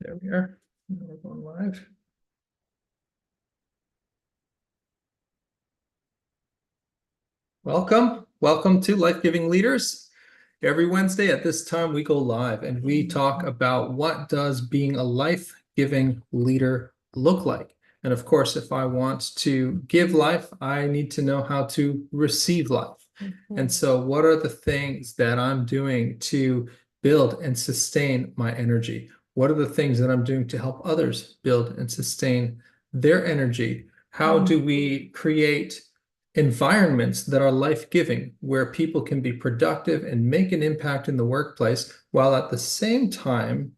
There we are. Now we're going live. Welcome to Life Giving Leaders. Every Wednesday at this time, we go live and we talk about what does being a life-giving leader look like. And of course, if I want to give life, I need to know how to receive life. And so what are the things that I'm doing to build and sustain my energy? What are the things that I'm doing to help others build and sustain their energy? How do we create environments that are life-giving, where people can be productive and make an impact in the workplace, while at the same time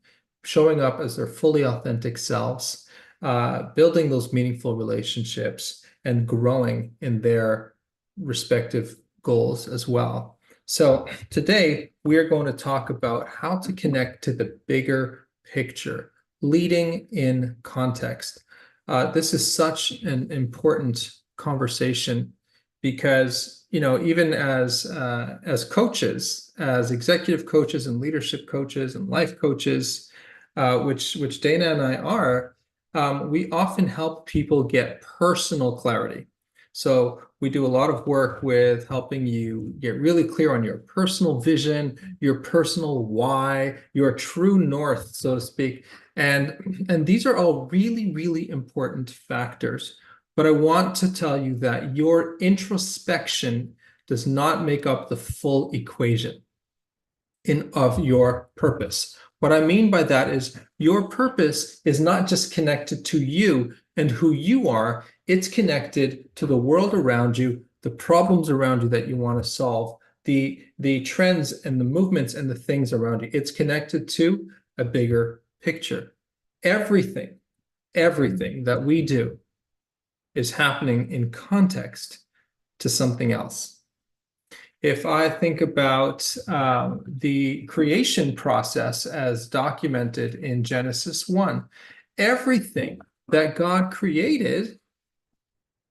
showing up as their fully authentic selves, building those meaningful relationships and growing in their respective goals as well. So today we are going to talk about how to connect to the bigger picture, leading in context. This is such an important conversation because, even as coaches, as executive coaches and leadership coaches and life coaches, which Dana and I are, we often help people get personal clarity. So we do a lot of work with helping you get really clear on your personal vision, your personal why, your true north, so to speak. And these are all really, really important factors. But I want to tell you that your introspection does not make up the full equation of your purpose. What I mean by that is your purpose is not just connected to you and who you are, it's connected to the world around you, the problems around you that you want to solve, the trends and the movements and the things around you. It's connected to a bigger picture. Everything that we do is happening in context to something else. If I think about the creation process as documented in Genesis 1, everything that God created,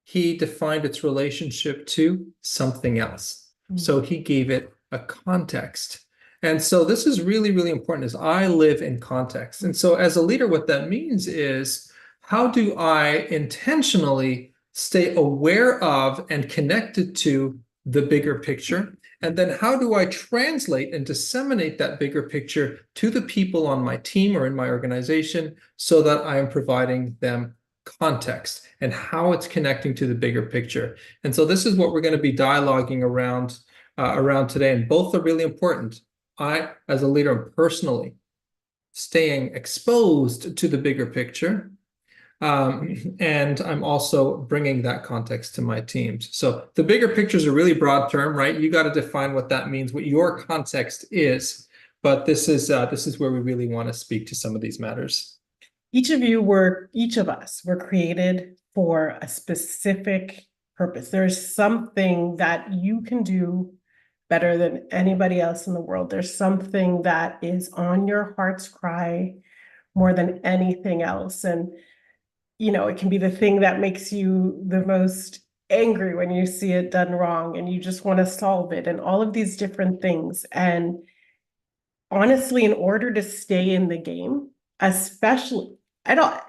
he defined its relationship to something else. So he gave it a context. And so this is really, really important, as I live in context. And so as a leader, what that means is, how do I intentionally stay aware of and connected to the bigger picture? And then how do I translate and disseminate that bigger picture to the people on my team or in my organization, so that I am providing them context and how it's connecting to the bigger picture? And so this is what we're going to be dialoguing around today. And both are really important. I, as a leader, am personally staying exposed to the bigger picture. And I'm also bringing that context to my teams. So the bigger picture is a really broad term, right? You got to define what that means, what your context is. But this is where we really want to speak to some of these matters. Each of us were created for a specific purpose. There's something that you can do better than anybody else in the world. There's something that is on your heart's cry more than anything else. And, it can be the thing that makes you the most angry when you see it done wrong and you just want to solve it, and all of these different things. And honestly, in order to stay in the game, especially at all,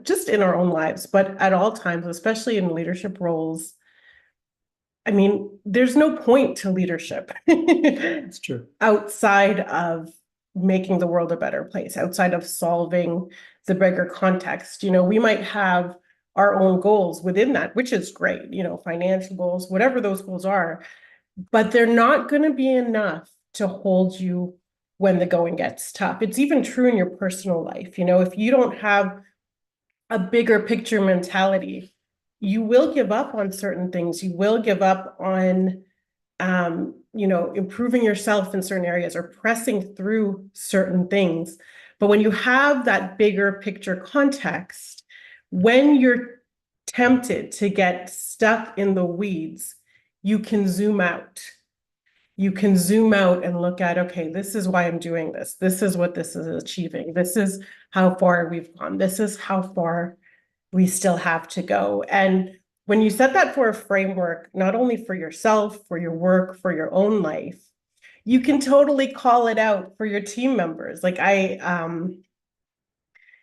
just in our own lives, but at all times, especially in leadership roles, I mean, there's no point to leadership. It's true. Outside of making the world a better place, outside of solving the bigger context. We might have our own goals within that, which is great, financial goals, whatever those goals are, but they're not going to be enough to hold you when the going gets tough. It's even true in your personal life. If you don't have a bigger picture mentality, you will give up on certain things. You will give up on, improving yourself in certain areas or pressing through certain things. But when you have that bigger picture context, when you're tempted to get stuck in the weeds, you can zoom out. You can zoom out and look at, okay, this is why I'm doing this. This is what this is achieving. This is how far we've gone. This is how far we still have to go. And when you set that for a framework, not only for yourself, for your work, for your own life, you can totally call it out for your team members. Like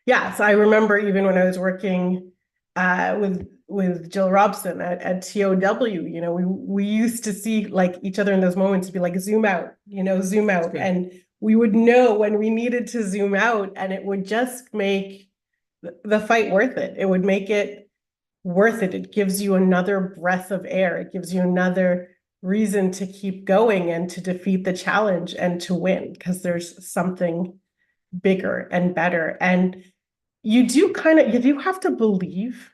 Yeah, so I remember even when I was working with Jill Robson at TOW, we used to see like each other in those moments to be like zoom That's out. good. And we would know when we needed to zoom out, and it would just make the fight worth it. It would make it worth it. It gives you another breath of air. It gives you another reason to keep going and to defeat the challenge and to win because there's something bigger and better. And you do have to believe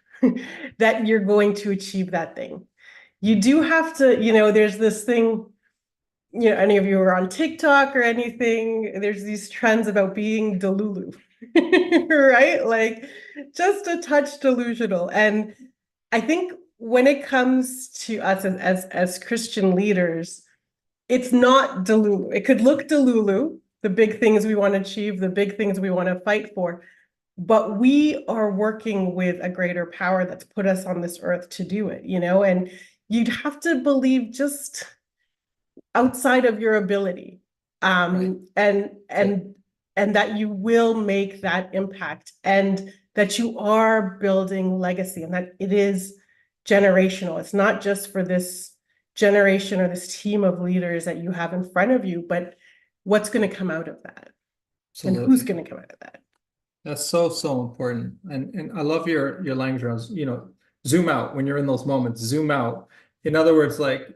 that you're going to achieve that thing. You do have to, there's this thing, any of you are on TikTok or anything, there's these trends about being delulu, right? Like just a touch delusional. And I think when it comes to us as Christian leaders, it's not delulu. It could look delulu, the big things we want to achieve, the big things we want to fight for, but we are working with a greater power that's put us on this earth to do it, and you'd have to believe just outside of your ability, Right. and Good. and that you will make that impact, and that you are building legacy, and that it is generational. It's not just for this generation or this team of leaders that you have in front of you, but what's going to come out of that, and who's Absolutely. going to come out of that. That's so, so important. And I love your language around, zoom out when you're in those moments, zoom out. In other words, like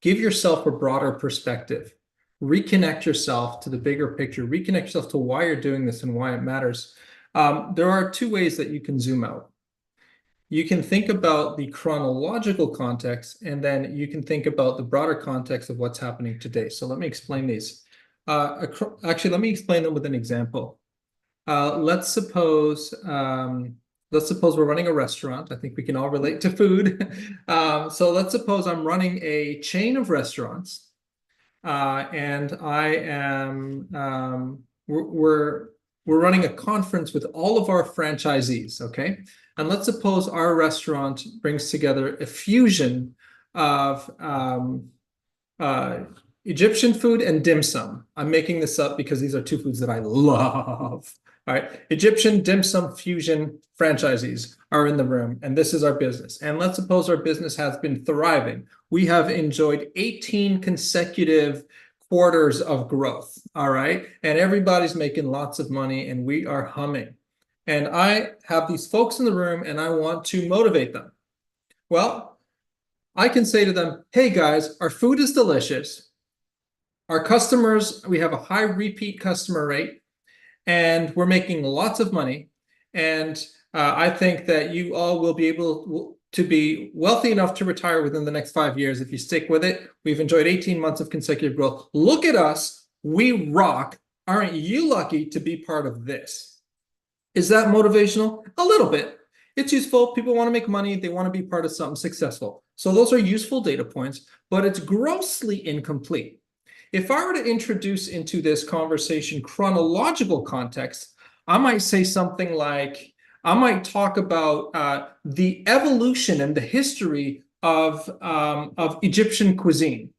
give yourself a broader perspective. Reconnect yourself to the bigger picture. Reconnect yourself to why you're doing this and why it matters. There are two ways that you can zoom out. You can think about the chronological context, and then you can think about the broader context of what's happening today. So let me explain these. Actually, let me explain them with an example. Uh, let's suppose um, let's suppose we're running a restaurant. I think we can all relate to food. So let's suppose I'm running a chain of restaurants, and I am we're running a conference with all of our franchisees. Okay, and let's suppose our restaurant brings together a fusion of uh, Egyptian food and dim sum. I'm making this up because these are two foods that I love. All right. Egyptian dim sum fusion franchisees are in the room, and this is our business. And let's suppose our business has been thriving. We have enjoyed 18 consecutive quarters of growth. All right. And everybody's making lots of money, and we are humming. And I have these folks in the room, and I want to motivate them. Well, I can say to them, hey guys, our food is delicious. Our customers, we have a high repeat customer rate, and we're making lots of money. And I think that you all will be able to be wealthy enough to retire within the next 5 years if you stick with it. We've enjoyed 18 months of consecutive growth. Look at us. We rock. Aren't you lucky to be part of this? Is that motivational? A little bit. It's useful. People want to make money. They want to be part of something successful. So those are useful data points, but it's grossly incomplete. If I were to introduce into this conversation chronological context, I might say something like, I might talk about the evolution and the history of Egyptian cuisine.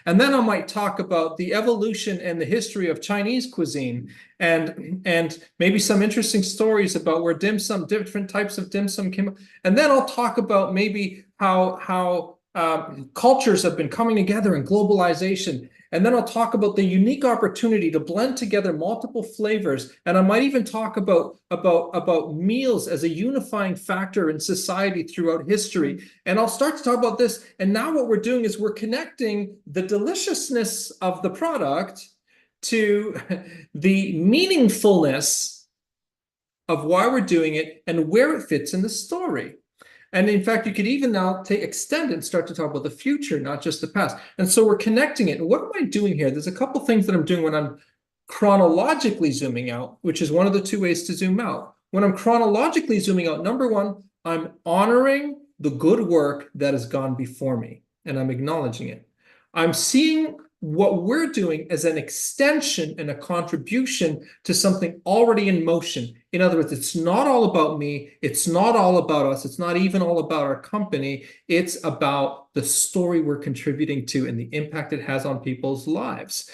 And then I might talk about the evolution and the history of Chinese cuisine, and maybe some interesting stories about where dim sum, different types of dim sum came. And then I'll talk about maybe how cultures have been coming together in globalization. And then I'll talk about the unique opportunity to blend together multiple flavors. And I might even talk about meals as a unifying factor in society throughout history. And I'll start to talk about this. And now what we're doing is we're connecting the deliciousness of the product to the meaningfulness of why we're doing it and where it fits in the story. And in fact, you could even now extend and start to talk about the future, not just the past. And so we're connecting it. And what am I doing here? There's a couple things that I'm doing when I'm chronologically zooming out, which is one of the two ways to zoom out. When I'm chronologically zooming out, number one, I'm honoring the good work that has gone before me, and I'm acknowledging it. I'm seeing what we're doing as an extension and a contribution to something already in motion. In other words, it's not all about me. It's not all about us. It's not even all about our company. It's about the story we're contributing to and the impact it has on people's lives.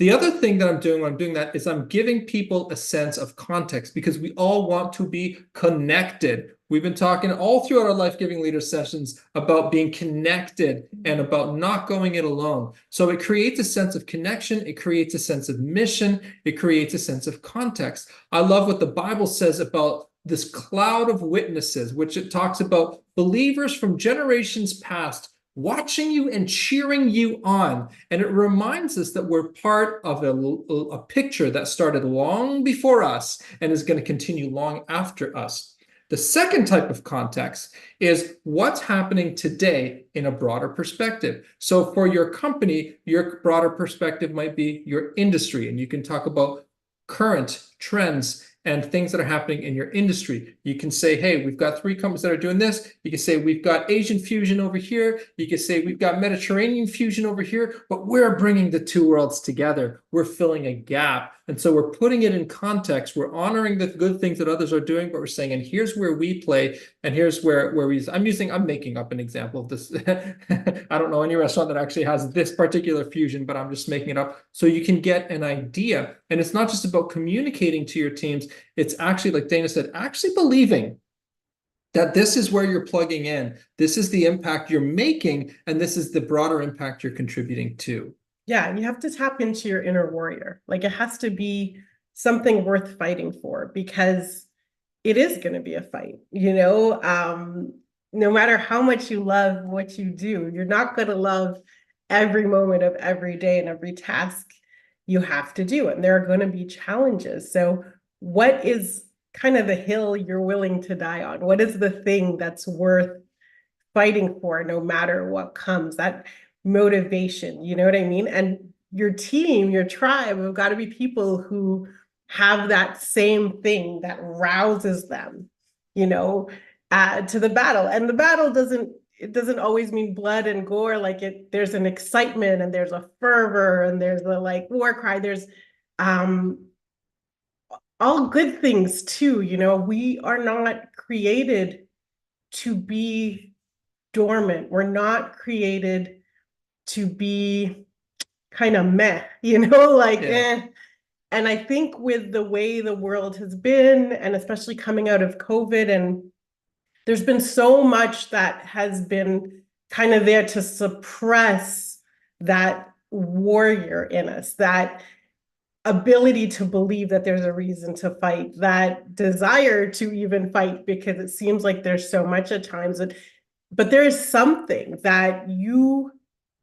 The other thing that I'm doing when I'm doing that is I'm giving people a sense of context because we all want to be connected. We've been talking all throughout our Life Giving Leader sessions about being connected and about not going it alone. So it creates a sense of connection. It creates a sense of mission. It creates a sense of context. I love what the Bible says about this cloud of witnesses, which it talks about believers from generations past watching you and cheering you on. And it reminds us that we're part of a picture that started long before us and is going to continue long after us. The second type of context is what's happening today in a broader perspective. So for your company, your broader perspective might be your industry, and you can talk about current trends and things that are happening in your industry. You can say, hey, we've got 3 companies that are doing this. You can say we've got Asian fusion over here. You can say we've got Mediterranean fusion over here, but we're bringing the 2 worlds together. We're filling a gap. And so we're putting it in context. We're honoring the good things that others are doing, but we're saying, and here's where we play, and here's where I'm making up an example of this. I don't know any restaurant that actually has this particular fusion, but I'm just making it up so you can get an idea. And it's not just about communicating to your teams. It's actually, like Dana said, actually believing that this is where you're plugging in. This is the impact you're making, and this is the broader impact you're contributing to. Yeah, you have to tap into your inner warrior. Like it has to be something worth fighting for because it is going to be a fight, no matter how much you love what you do, you're not going to love every moment of every day and every task you have to do. And there are going to be challenges. So what is kind of the hill you're willing to die on? What is the thing that's worth fighting for no matter what comes? That motivation, you know what I mean? And your team, your tribe have got to be people who have that same thing that rouses them, to the battle. And the battle doesn't always mean blood and gore. Like there's an excitement and there's a fervor and there's a like war cry. There's all good things too. We are not created to be dormant. We're not created to be kind of meh, like, Yeah. And I think with the way the world has been, and especially coming out of COVID, and there's been so much that has been kind of there to suppress that warrior in us, that ability to believe that there's a reason to fight, that desire to even fight, because it seems like there's so much at times. But there is something that you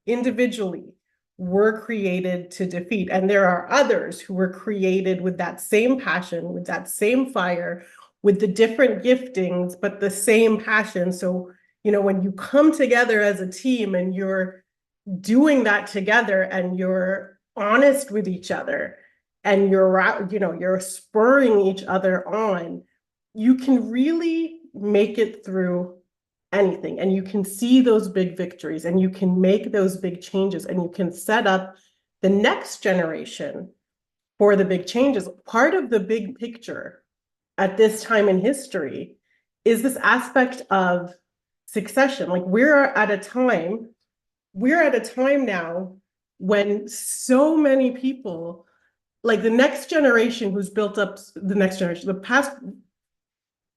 individually were created to defeat. And there are others who were created with that same passion, with that same fire, with the different giftings, but the same passion. So, when you come together as a team and you're doing that together and you're honest with each other and you're spurring each other on, you can really make it through anything, and you can see those big victories and you can make those big changes and you can set up the next generation for the big changes. Part of the big picture at this time in history is this aspect of succession. Like we're at a time now when so many people, like the next generation who's built up the next generation, the past,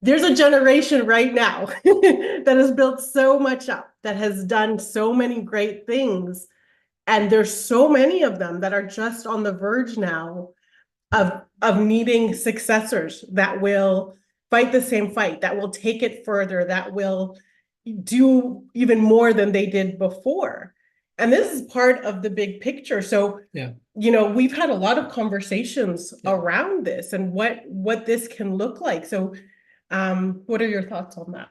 there's a generation right now that has built so much up, that has done so many great things. And there's so many of them that are just on the verge now of needing successors that will fight the same fight, that will take it further, that will do even more than they did before. And this is part of the big picture. So, Yeah. We've had a lot of conversations around this and what this can look like. So, what are your thoughts on that?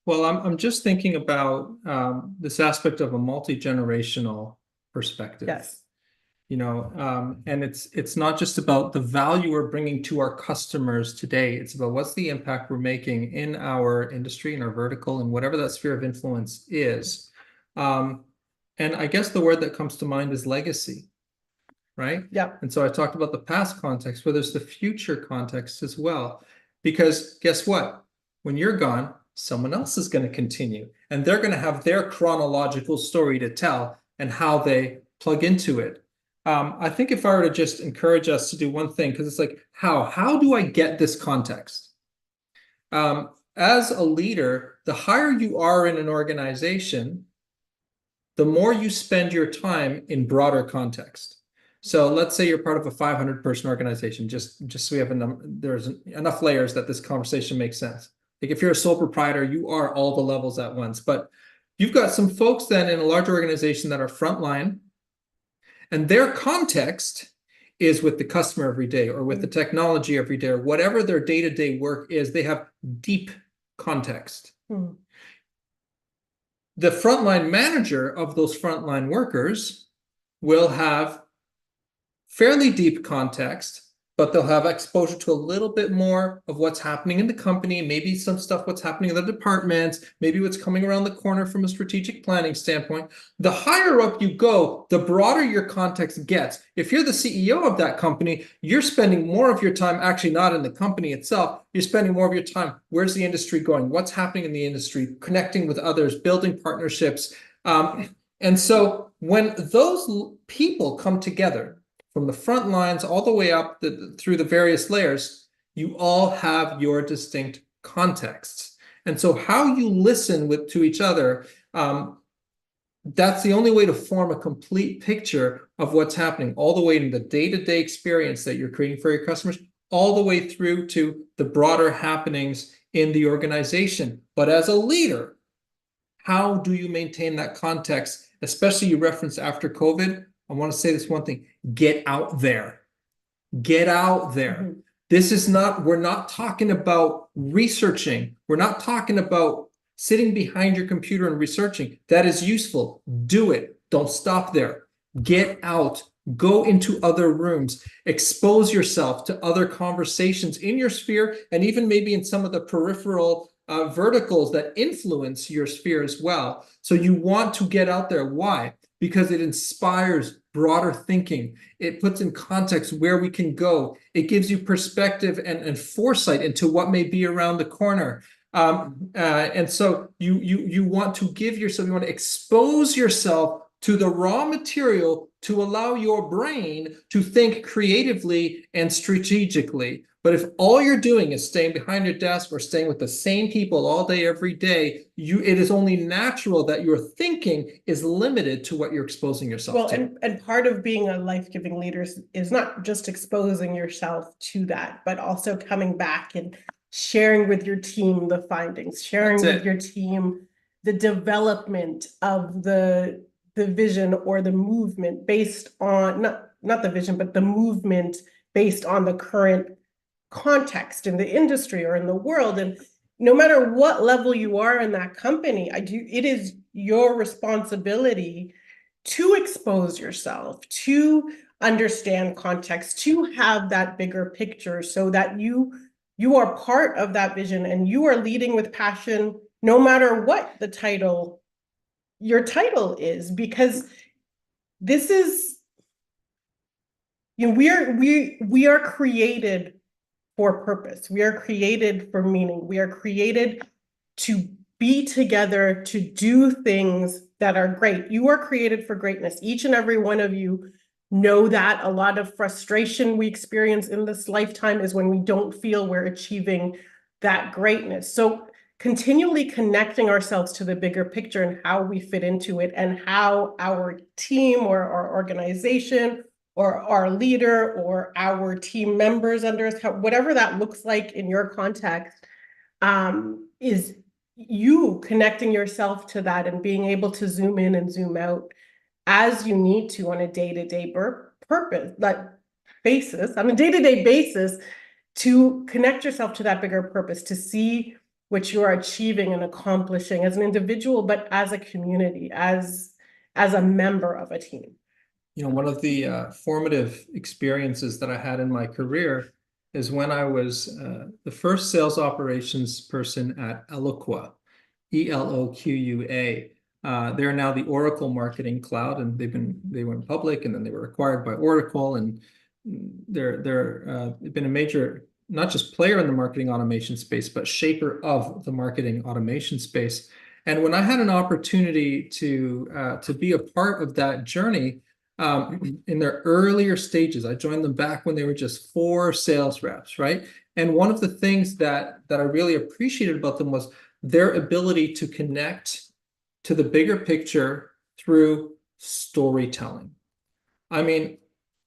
Well, I'm just thinking about this aspect of a multi-generational perspective. Yes. And it's not just about the value we're bringing to our customers today. It's about what's the impact we're making in our industry, in our vertical, and whatever that sphere of influence is. And I guess the word that comes to mind is legacy, right? Yeah. And so I talked about the past context, but there's the future context as well. Because guess what? When you're gone, someone else is going to continue, and they're going to have their chronological story to tell and how they plug into it. I think if I were to just encourage us to do one thing, because it's like, how do I get this context? As a leader, the higher you are in an organization, the more you spend your time in broader context. So let's say you're part of a 500 person organization, just so we have there's enough layers that this conversation makes sense. Like if you're a sole proprietor, you are all the levels at once, but you've got some folks then in a large organization that are frontline, and their context is with the customer every day or with the technology every day or whatever their day-to-day work is. They have deep context. Mm. The frontline manager of those frontline workers will have fairly deep context, but they'll have exposure to a little bit more of what's happening in the company, maybe some stuff what's happening in the departments, maybe what's coming around the corner from a strategic planning standpoint. The higher up you go, the broader your context gets. If you're the CEO of that company, you're spending more of your time actually not in the company itself. You're spending more of your time, where's the industry going? What's happening in the industry? Connecting with others, building partnerships. And so when those people come together, from the front lines all the way up through the various layers, you all have your distinct contexts. And so how you listen to each other, that's the only way to form a complete picture of what's happening, all the way in the day-to-day experience that you're creating for your customers, all the way through to the broader happenings in the organization. But as a leader, how do you maintain that context? Especially you referenced after COVID. I want to say this one thing: get out there. Get out there. Mm-hmm. This is not, we're not talking about researching. We're not talking about sitting behind your computer and researching. That is useful. Do it. Don't stop there. Get out. Go into other rooms. Expose yourself to other conversations in your sphere and even maybe in some of the peripheral verticals that influence your sphere as well. So you want to get out there. Why? Because it inspires broader thinking. It puts in context where we can go. It gives you perspective and foresight into what may be around the corner. And so you want to give yourself, you want to expose yourself to the raw material to allow your brain to think creatively and strategically. But if all you're doing is staying behind your desk or staying with the same people all day, every day, it is only natural that your thinking is limited to what you're exposing yourself to. And part of being a life-giving leader is not just exposing yourself to that, but also coming back and sharing with your team the findings, sharing with your team the development of the vision or the movement based on, not the vision, but the movement based on the current context in the industry or in the world. And no matter what level you are in that company, it is your responsibility to expose yourself, to understand context, to have that bigger picture so that you are part of that vision and you are leading with passion, no matter what your title is, because this is, we are created for purpose. We are created for meaning. We are created to be together, to do things that are great. You are created for greatness. Each and every one of you know that. A lot of frustration we experience in this lifetime is when we don't feel we're achieving that greatness. So continually connecting ourselves to the bigger picture and how we fit into it and how our team or our organization or our leader or our team members under us, whatever that looks like in your context, is you connecting yourself to that and being able to zoom in and zoom out as you need to on a day-to-day purpose, like basis, on a day-to-day basis, to connect yourself to that bigger purpose, to see what you are achieving and accomplishing as an individual, but as a community, as a member of a team. You know, one of the formative experiences that I had in my career is when I was the first sales operations person at Eloqua, Eloqua. They're now the Oracle Marketing Cloud, and they went public, and then they were acquired by Oracle, and they've been a major, not just player in the marketing automation space, but shaper of the marketing automation space. And when I had an opportunity to be a part of that journey, in their earlier stages. I joined them back when they were just 4 sales reps, right? And one of the things that I really appreciated about them was their ability to connect to the bigger picture through storytelling. I mean,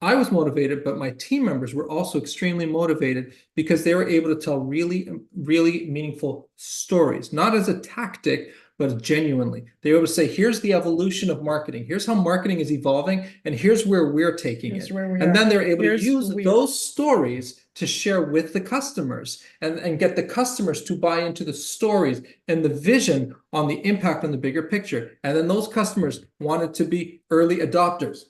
I was motivated, but my team members were also extremely motivated because they were able to tell really, really meaningful stories, not as a tactic, but genuinely. They were able to say, here's the evolution of marketing. Here's how marketing is evolving, and here's where we're taking Here's it. where we And are. then they're able to Here's use we are. those stories to share with the customers and get the customers to buy into the stories and the vision on the impact on the bigger picture. And then those customers wanted to be early adopters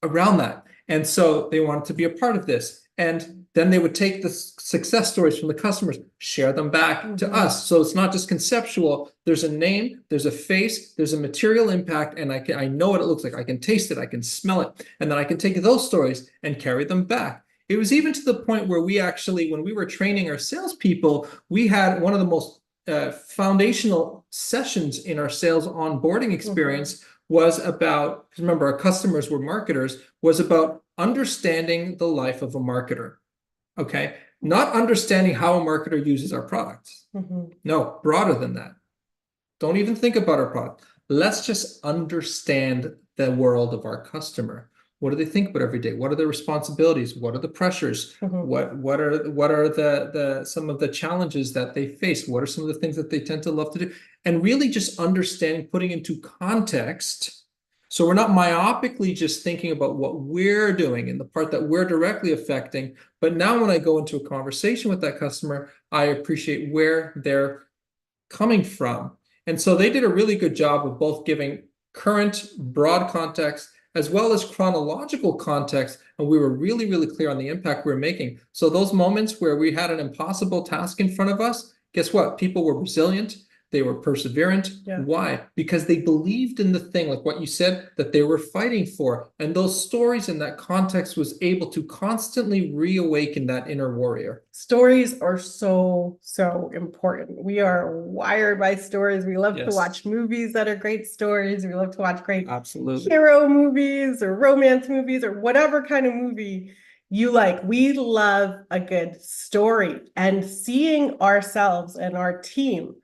around that. And so they wanted to be a part of this. And then they would take the success stories from the customers, share them back to us. So it's not just conceptual. There's a name, there's a face, there's a material impact, and I know what it looks like. I can taste it, I can smell it, and then I can take those stories and carry them back. It was even to the point where we actually, when we were training our salespeople, we had one of the most foundational sessions in our sales onboarding experience was about, remember, our customers were marketers, was about understanding the life of a marketer. Okay. Not understanding how a marketer uses our products. No, broader than that. Don't even think about our product. Let's just understand the world of our customer. What do they think about every day? What are their responsibilities? What are the pressures? What are the some of the challenges that they face? What are some of the things that they tend to love to do? And really just understanding, putting into context. So we're not myopically just thinking about what we're doing and the part that we're directly affecting. But now when I go into a conversation with that customer, I appreciate where they're coming from. And so they did a really good job of both giving current broad context as well as chronological context. And we were really, really clear on the impact we were making. So those moments where we had an impossible task in front of us, guess what? People were resilient. They were perseverant. Why? Because they believed in the thing, like what you said, that they were fighting for. And those stories in that context was able to constantly reawaken that inner warrior. Stories are so, so important. We are wired by stories. We love to watch movies that are great stories. We love to watch great hero movies or romance movies or whatever kind of movie you like. We love a good story, and seeing ourselves and our team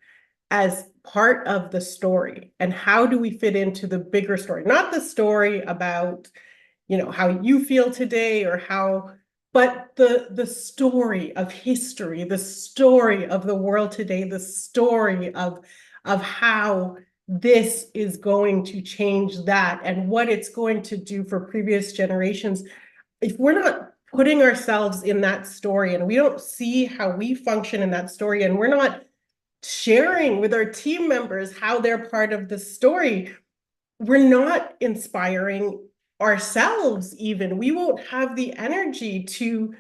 as part of the story, and how do we fit into the bigger story, not the story about, how you feel today or how, but the story of history, the story of the world today, the story of how this is going to change that and what it's going to do for previous generations. If we're not putting ourselves in that story and we don't see how we function in that story, and we're not sharing with our team members how they're part of the story, we're not inspiring ourselves. Even we won't have the energy to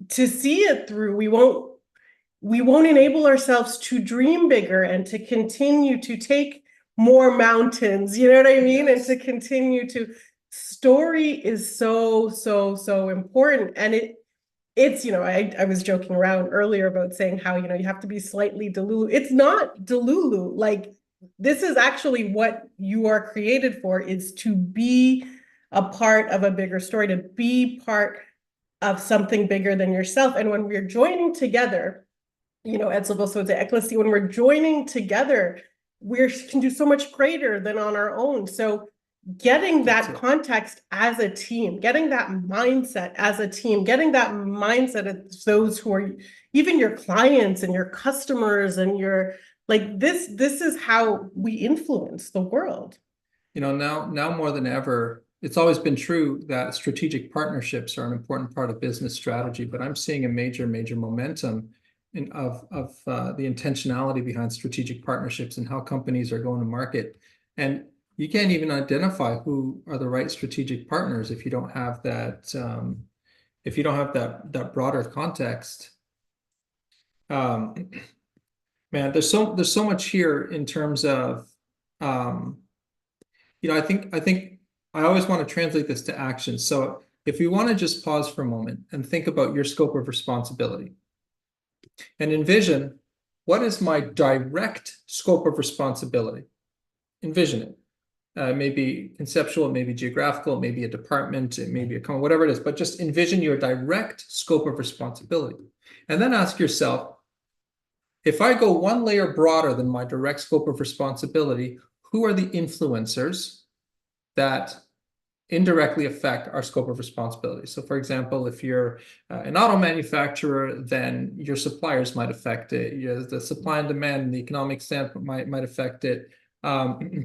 see it through. We won't enable ourselves to dream bigger and to continue to take more mountains, you know what I mean? And to continue to, story is so, so, so important. And it's, I was joking around earlier about saying how, you have to be slightly delulu. It's not delulu. Like, this is actually what you are created for, is to be a part of a bigger story, to be part of something bigger than yourself. And when we're joining together, it's also the ecclesia, when we're joining together, we can do so much greater than on our own. So getting that context as a team, getting that mindset as a team, getting that mindset of those who are even your clients and your customers and your, like, this is how we influence the world. Now more than ever, it's always been true that strategic partnerships are an important part of business strategy, but I'm seeing a major momentum of the intentionality behind strategic partnerships and how companies are going to market. And you can't even identify who are the right strategic partners if you don't have that that broader context. Man, there's so much here in terms of I think I always want to translate this to action. So if we want to just pause for a moment and think about your scope of responsibility and envision, what is my direct scope of responsibility? Envision it. It may be conceptual, it may be geographical, it may be a department, it may be a company, whatever it is, but just envision your direct scope of responsibility. And then ask yourself, if I go one layer broader than my direct scope of responsibility, who are the influencers that indirectly affect our scope of responsibility? So for example, if you're an auto manufacturer, then your suppliers might affect it. The supply and demand and the economic standpoint might affect it.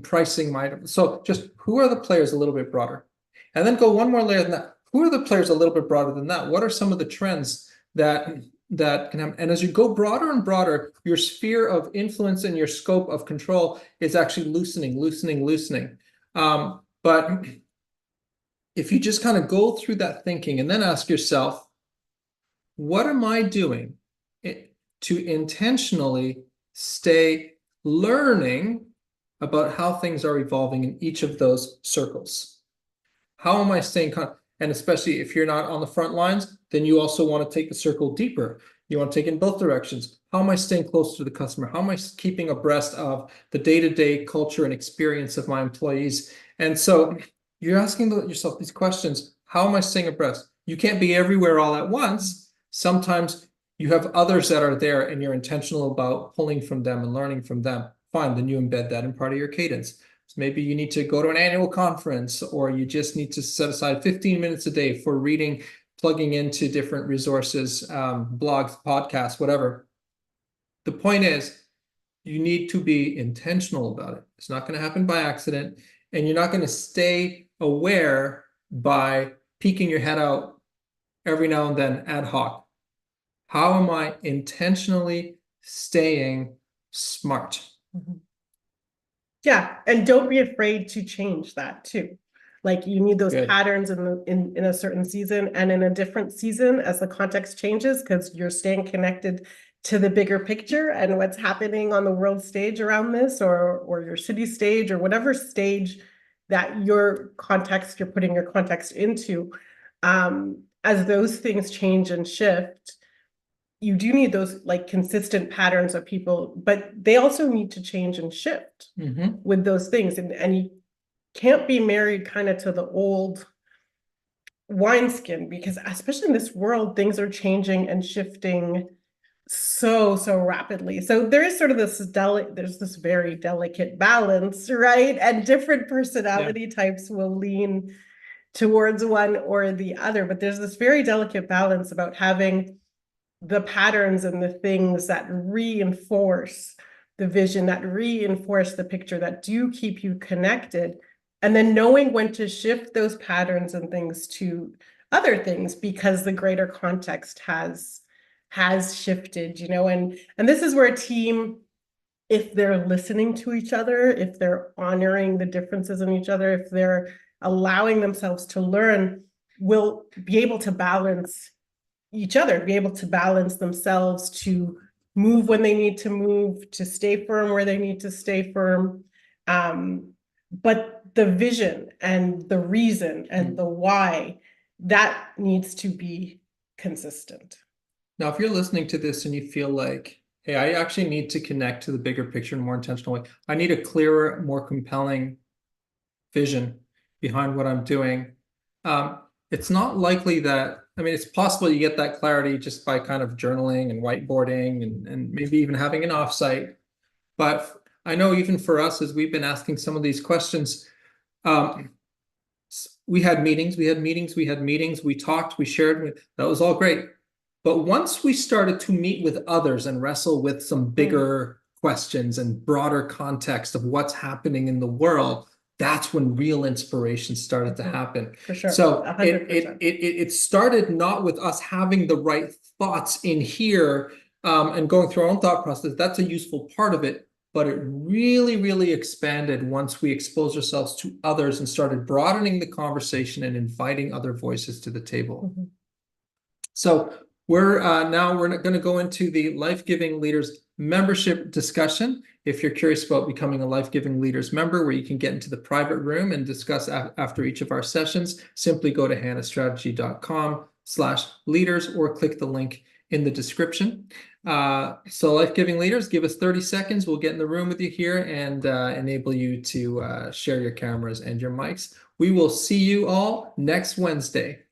Pricing might. So just who are the players a little bit broader? And then go one more layer than that. Who are the players a little bit broader than that? What are some of the trends that can happen? And as you go broader and broader, your sphere of influence and your scope of control is actually loosening. But if you just kind of go through that thinking and then ask yourself, what am I doing to intentionally stay learning about how things are evolving in each of those circles? How am I staying and especially if you're not on the front lines, then you also want to take the circle deeper. You want to take in both directions. How am I staying close to the customer? How am I keeping abreast of the day-to-day culture and experience of my employees? And so you're asking yourself these questions. How am I staying abreast? You can't be everywhere all at once. Sometimes you have others that are there and you're intentional about pulling from them and learning from them. Fine, then you embed that in part of your cadence. So maybe you need to go to an annual conference, or you just need to set aside 15 minutes a day for reading, plugging into different resources, blogs, podcasts, whatever. The point is, you need to be intentional about it. It's not going to happen by accident, and you're not going to stay aware by peeking your head out every now and then ad hoc. How am I intentionally staying smart? Mhm. Yeah, and don't be afraid to change that too. Like you need those Good. patterns in a certain season and in a different season as the context changes, because you're staying connected to the bigger picture and what's happening on the world stage around this, or your city stage, or whatever stage that you're putting your context into. As those things change and shift, you do need those like consistent patterns of people, but they also need to change and shift with those things. And you can't be married kind of to the old wineskin, because especially in this world, things are changing and shifting so rapidly. So there is sort of there's this very delicate balance, right? And different personality types will lean towards one or the other, but there's this very delicate balance about having the patterns and the things that reinforce the vision, that reinforce the picture, that do keep you connected, and then knowing when to shift those patterns and things to other things because the greater context has shifted, and this is where a team, if they're listening to each other, if they're honoring the differences in each other, if they're allowing themselves to learn, will be able to balance each other, be able to balance themselves, to move when they need to move, to stay firm where they need to stay firm. But the vision and the reason and the why, that needs to be consistent. Now, if you're listening to this and you feel like, hey, I actually need to connect to the bigger picture in a more intentional way. I need a clearer, more compelling vision behind what I'm doing. It's not likely that, it's possible you get that clarity just by kind of journaling and whiteboarding and maybe even having an offsite. But I know even for us, as we've been asking some of these questions, we had meetings, we talked, we shared, that was all great. But once we started to meet with others and wrestle with some bigger questions and broader context of what's happening in the world, that's when real inspiration started to happen. For sure. So 100%. it started not with us having the right thoughts in here and going through our own thought process. That's a useful part of it. But it really, really expanded once we exposed ourselves to others and started broadening the conversation and inviting other voices to the table. So we're going to go into the Life-Giving Leaders membership discussion. If you're curious about becoming a Life-Giving Leaders member, where you can get into the private room and discuss after each of our sessions, simply go to hannahstrategy.com/leaders or click the link in the description. So life-giving leaders, give us 30 seconds. We'll get in the room with you here and enable you to share your cameras and your mics. We will see you all next Wednesday.